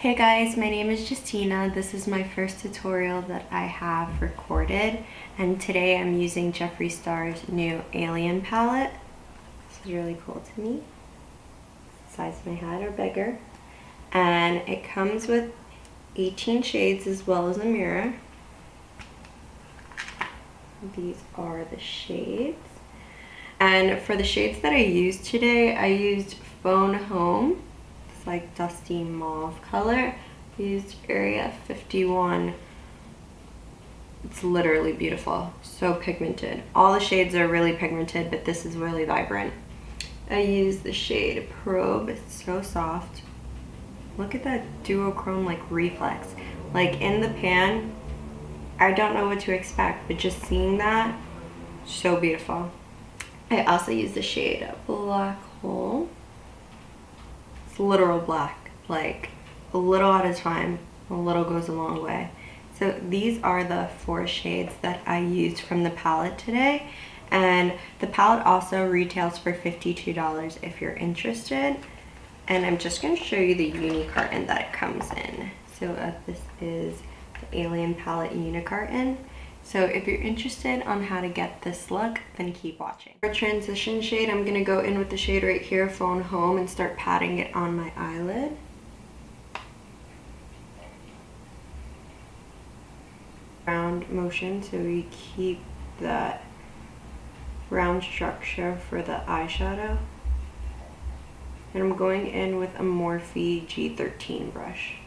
Hey guys, my name is Justina. This is my first tutorial that I have recorded, and today I'm using Jeffree Star's new Alien Palette. This is really cool to me. The size of my head or bigger. And it comes with 18 shades as well as a mirror. These are the shades. And for the shades that I used today, I used Phone Home. It's like dusty mauve color. I used Area 51. It's literally beautiful. So pigmented. All the shades are really pigmented, but this is really vibrant. I used the shade Probe. It's so soft. Look at that duochrome like reflex. Like in the pan, I don't know what to expect, but just seeing that, so beautiful. I also used the shade Blackhole. It's literal black, like a little at a time, a little goes a long way. So these are the 4 shades that I used from the palette today, and the palette also retails for $52 if you're interested. And I'm just going to show you the uni carton that it comes in. So this is the Alien Palette uni carton. So if you're interested on how to get this look, then keep watching. For transition shade, I'm going to go in with the shade right here, Phone Home, and start patting it on my eyelid. Round motion, so we keep that round structure for the eyeshadow. And I'm going in with a Morphe G13 brush.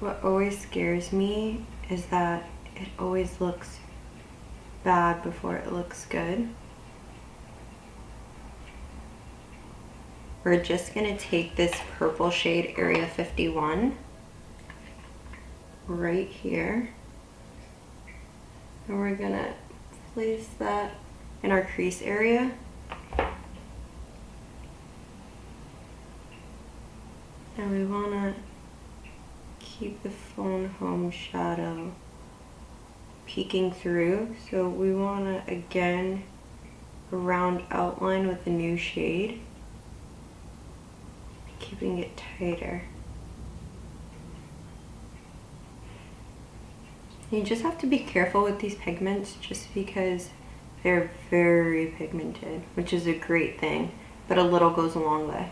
What always scares me is that it always looks bad before it looks good. We're just gonna take this purple shade, Area 51, right here. And we're gonna place that in our crease area. And we wanna keep the Phone Home shadow peeking through. So we wanna, again, a round outline with a new shade, keeping it tighter. You just have to be careful with these pigments just because they're very pigmented, which is a great thing, but a little goes a long way.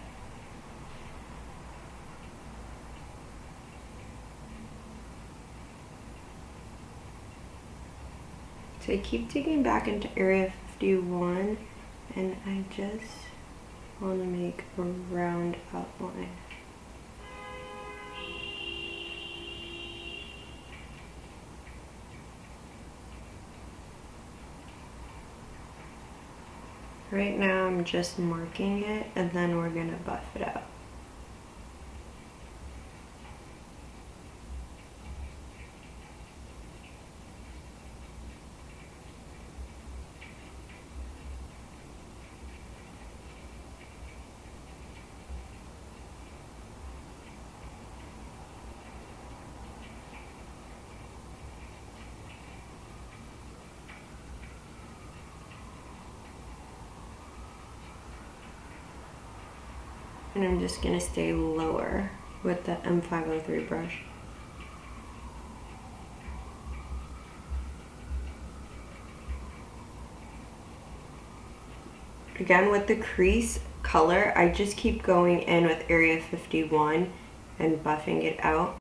So I keep digging back into Area 51, and I just want to make a round outline. Right now I'm just marking it, and then we're gonna buff it out. And I'm just gonna stay lower with the M503 brush. Again, with the crease color, I just keep going in with Area 51 and buffing it out.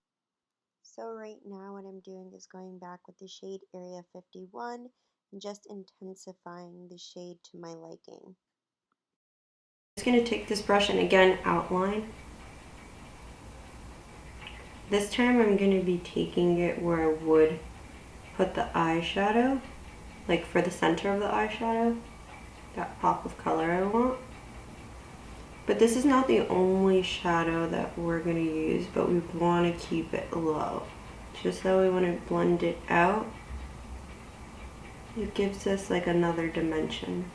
So right now what I'm doing is going back with the shade Area 51 and just intensifying the shade to my liking. I'm just going to take this brush and again outline. This time I'm going to be taking it where I would put the eyeshadow, like for the center of the eyeshadow, that pop of color I want. But this is not the only shadow that we're going to use, but we want to keep it low. Just that we want to blend it out. It gives us like another dimension.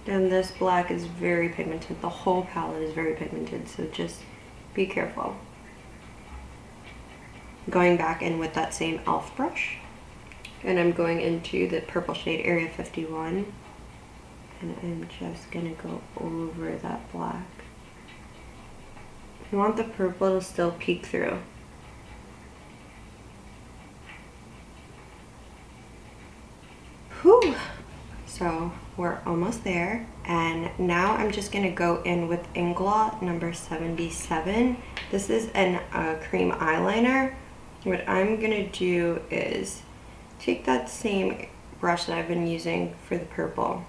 And this black is very pigmented. The whole palette is very pigmented, so just be careful. Going back in with that same e.l.f. brush. And I'm going into the purple shade Area 51. And I'm just gonna go over that black. You want the purple to still peek through. Whew! So we're almost there. And now I'm just gonna go in with Inglot number 77. This is an cream eyeliner. What I'm gonna do is take that same brush that I've been using for the purple.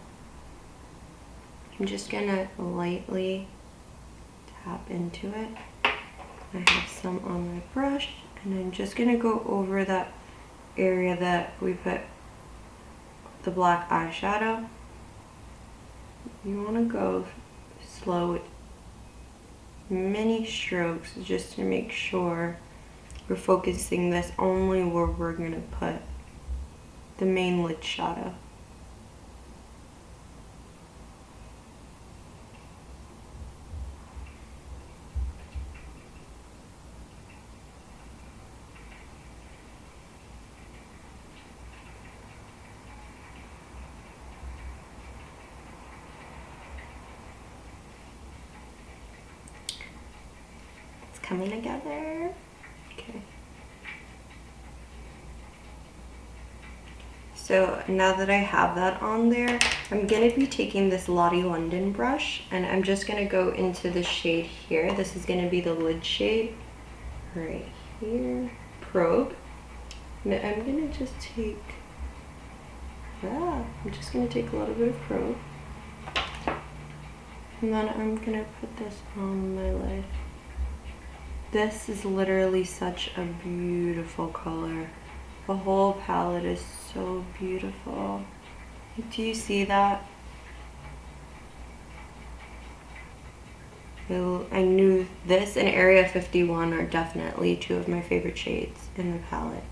I'm just gonna lightly tap into it. I have some on my brush, and I'm just gonna go over that area that we put the black eyeshadow. You wanna go slow with mini strokes just to make sure we're focusing this only where we're gonna put the main lid shadow. It's coming together. Okay. So now that I have that on there, I'm gonna be taking this Lottie London brush, and I'm just gonna go into the shade here. This is gonna be the lid shade right here, Probe. And I'm gonna just take, I'm just gonna take a little bit of Probe. And then I'm gonna put this on my lid. This is literally such a beautiful color. The whole palette is so beautiful. Do you see that? I knew this and Area 51 are definitely two of my favorite shades in the palette.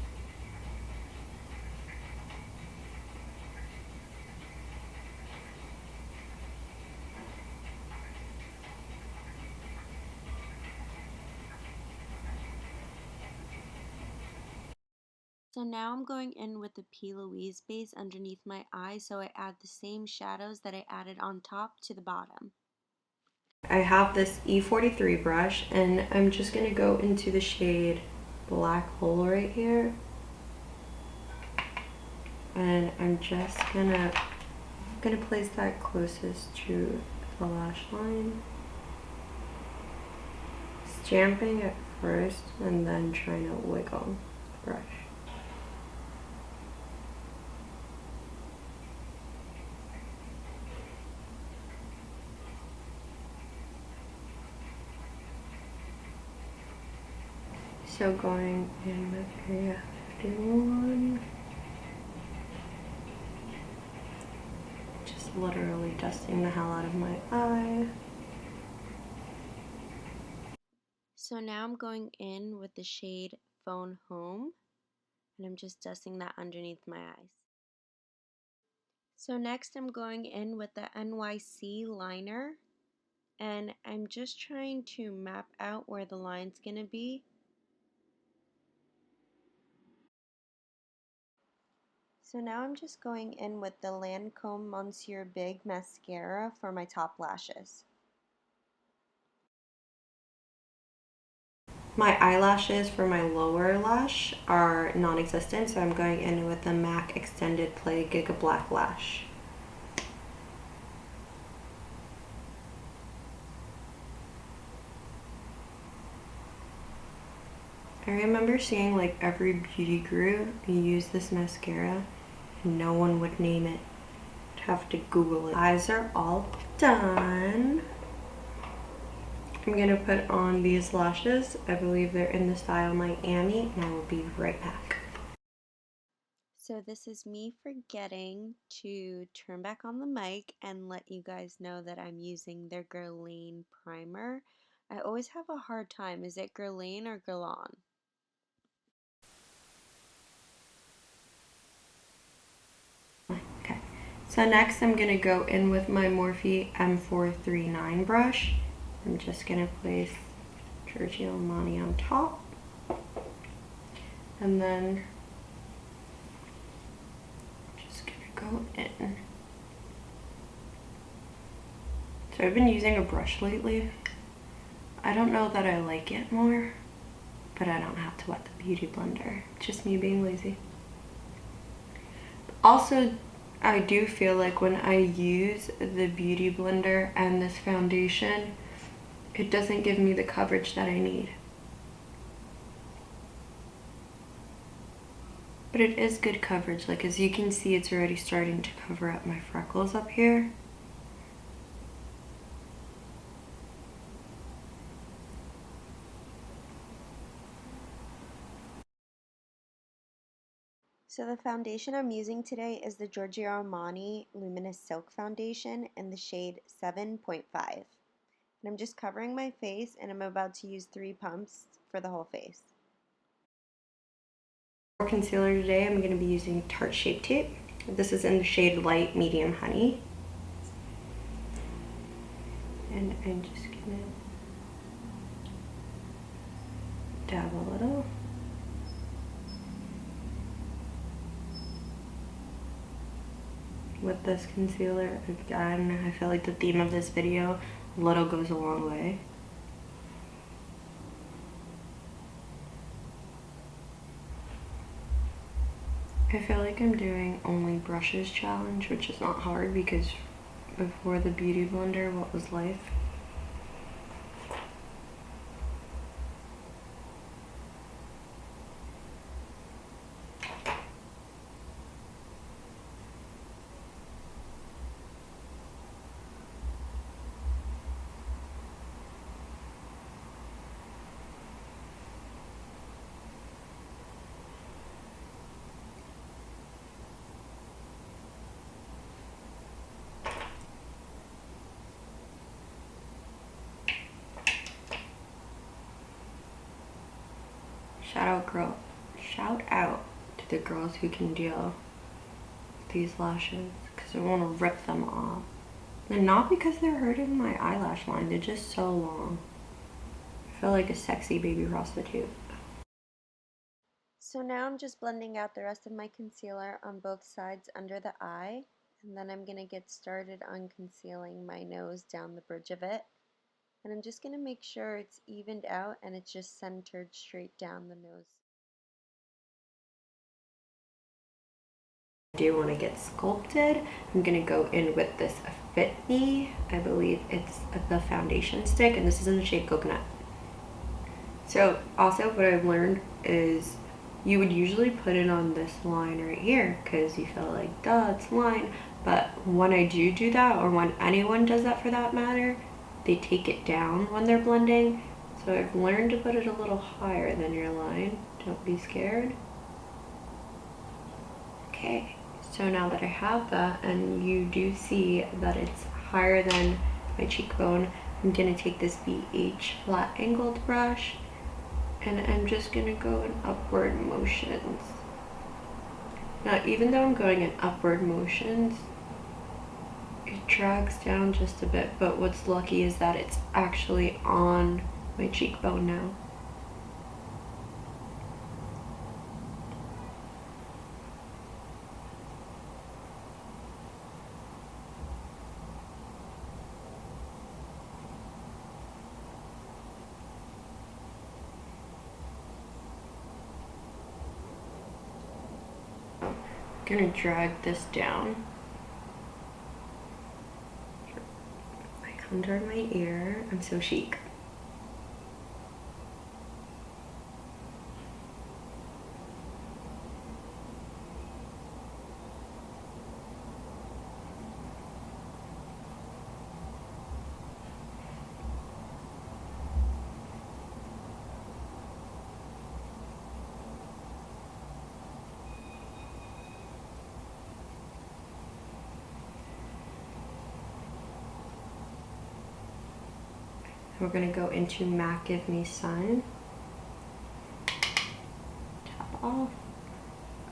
So now I'm going in with the Louise Base underneath my eye, so I add the same shadows that I added on top to the bottom. I have this E43 brush, and I'm just gonna go into the shade Blackhole right here. And I'm just gonna place that closest to the lash line. Stamping it first and then trying to wiggle the brush. So going in with Area 51. Just literally dusting the hell out of my eye. So now I'm going in with the shade Phone Home, and I'm just dusting that underneath my eyes. So next I'm going in with the NYC liner, and I'm just trying to map out where the line's gonna be. So now I'm just going in with the Lancome Monsieur Big Mascara for my top lashes. My eyelashes for my lower lash are non-existent, so I'm going in with the MAC Extended Play Gigablack Lash. I remember seeing like every beauty guru use this mascara and no one would name it. I'd have to Google it. Eyes are all done. I'm gonna put on these lashes. I believe they're in the style Miami, and I will be right back. So this is me forgetting to turn back on the mic and let you guys know that I'm using their Guerlain primer. I always have a hard time. Is it Guerlain or Guerlain? Okay, So next I'm going to go in with my Morphe M439 brush. I'm just going to place Giorgio Armani on top. And then just going to go in. So I've been using a brush lately. I don't know that I like it more, but I don't have to wet the beauty blender. Just me being lazy. Also, I do feel like when I use the beauty blender and this foundation, it doesn't give me the coverage that I need. But it is good coverage. Like, as you can see, it's already starting to cover up my freckles up here. So the foundation I'm using today is the Giorgio Armani Luminous Silk Foundation in the shade 7.5. And I'm just covering my face, and I'm about to use 3 pumps for the whole face. For concealer today, I'm going to be using Tarte Shape Tape. This is in the shade Light Medium Honey. And I'm just going to dab a little. With this concealer, again, I feel like the theme of this video, little goes a long way. I feel like I'm doing only brushes challenge, which is not hard because before the beauty blender, what was life? Shout out to the girls who can deal with these lashes, because I want to rip them off. And not because they're hurting my eyelash line, they're just so long. I feel like a sexy baby prostitute. So now I'm just blending out the rest of my concealer on both sides under the eye, and then I'm going to get started on concealing my nose down the bridge of it. And I'm just going to make sure it's evened out and it's just centered straight down the nose. I do want to get sculpted. I'm going to go in with this Fit Me. I believe it's the foundation stick, and this is in the shade Coconut. So also what I've learned is you would usually put it on this line right here because you feel like, duh, it's line. But when I do that, or when anyone does that for that matter, they take it down when they're blending. So I've learned to put it a little higher than your line. Don't be scared. Okay, so now that I have that, and you do see that it's higher than my cheekbone, I'm gonna take this BH flat angled brush, and I'm just gonna go in upward motions. Now, even though I'm going in upward motions, it drags down just a bit, but what's lucky is that it's actually on my cheekbone now. I'm gonna drag this down. Under my ear. I'm so chic. We're gonna go into MAC Give Me Sun. Tap off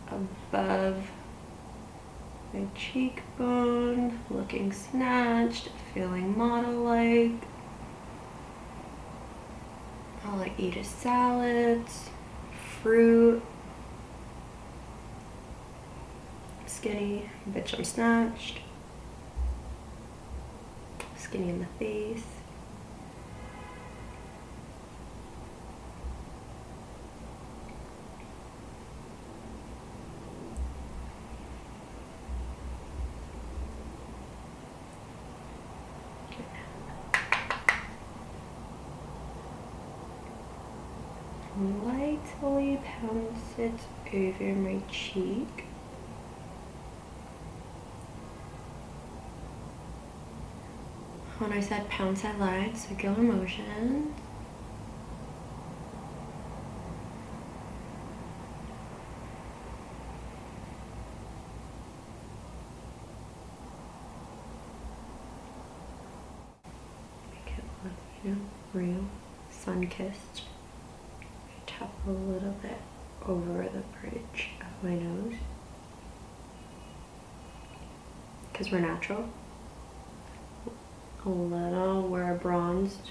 above my cheekbone, looking snatched, feeling model-like. I'll like eat a salad, fruit, skinny, bitch I'm snatched, skinny in the face. Lightly pounce it over my cheek. When I said pounce, I lied. Circular motion. Make it look, you know, real, sun-kissed. Tap a little bit over the bridge of my nose because we're natural. A little where bronzed.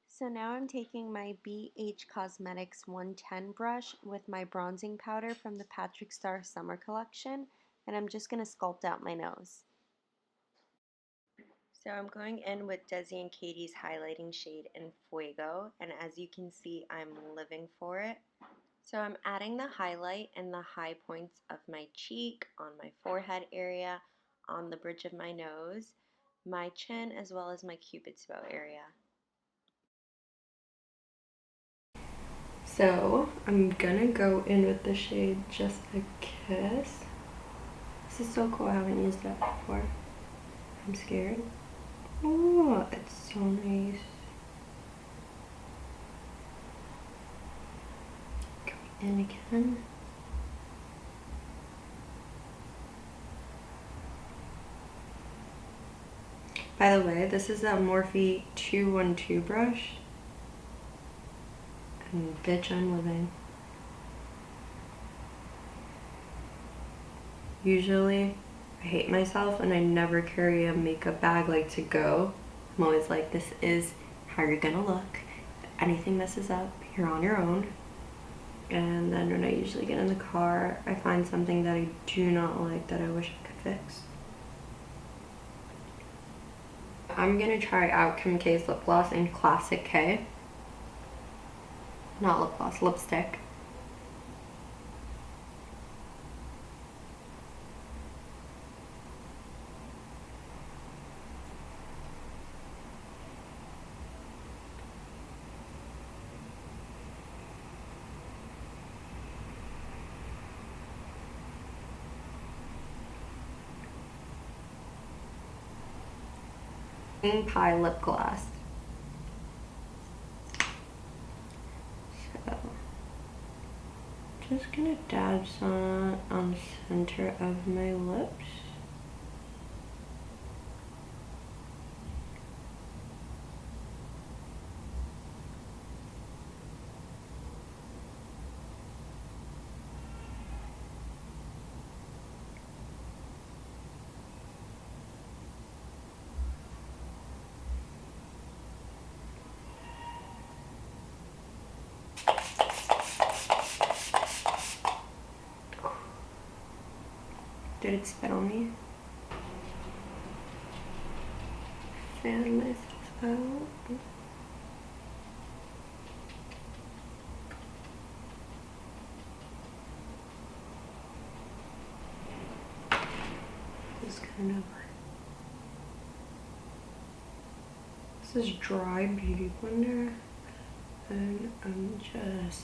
So now I'm taking my BH Cosmetics 110 brush with my bronzing powder from the Patrick Star Summer Collection, and I'm just going to sculpt out my nose. So I'm going in with Desi and Katie's highlighting shade in Fuego, and as you can see, I'm living for it. So I'm adding the highlight in the high points of my cheek, on my forehead area, on the bridge of my nose, my chin, as well as my cupid's bow area. So I'm gonna go in with the shade Just a Kiss. This is so cool, I haven't used that before. I'm scared. Oh, it's so nice. Go in again. By the way, this is a Morphe 212 brush. And bitch, I'm living. Usually, I hate myself and I never carry a makeup bag like to go. I'm always like, this is how you're gonna look. If anything messes up, you're on your own. And then when I usually get in the car, I find something that I do not like that I wish I could fix. I'm gonna try out Kim K's lip gloss in Classic K. Not lip gloss, lipstick. Pie lip gloss. So, just gonna dab some on the center of my lips. Did it spit on me? Fan myself out. This kind of. This is dry beauty blender, and I'm just.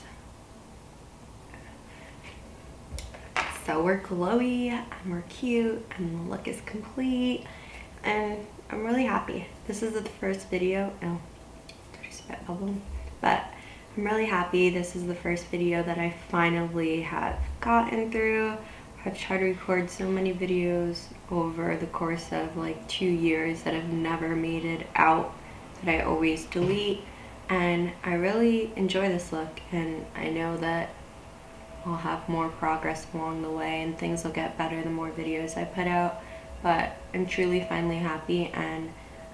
So we're glowy and we're cute and the look is complete and I'm really happy. This is the first video, oh, dirty spit album, but I'm really happy. This is the first video that I finally have gotten through. I've tried to record so many videos over the course of like 2 years that have never made it out, that I always delete, and I really enjoy this look, and I know that I'll have more progress along the way and things will get better the more videos I put out. But I'm truly finally happy, and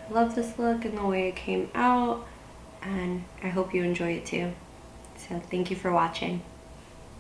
I love this look and the way it came out, and I hope you enjoy it too. So thank you for watching.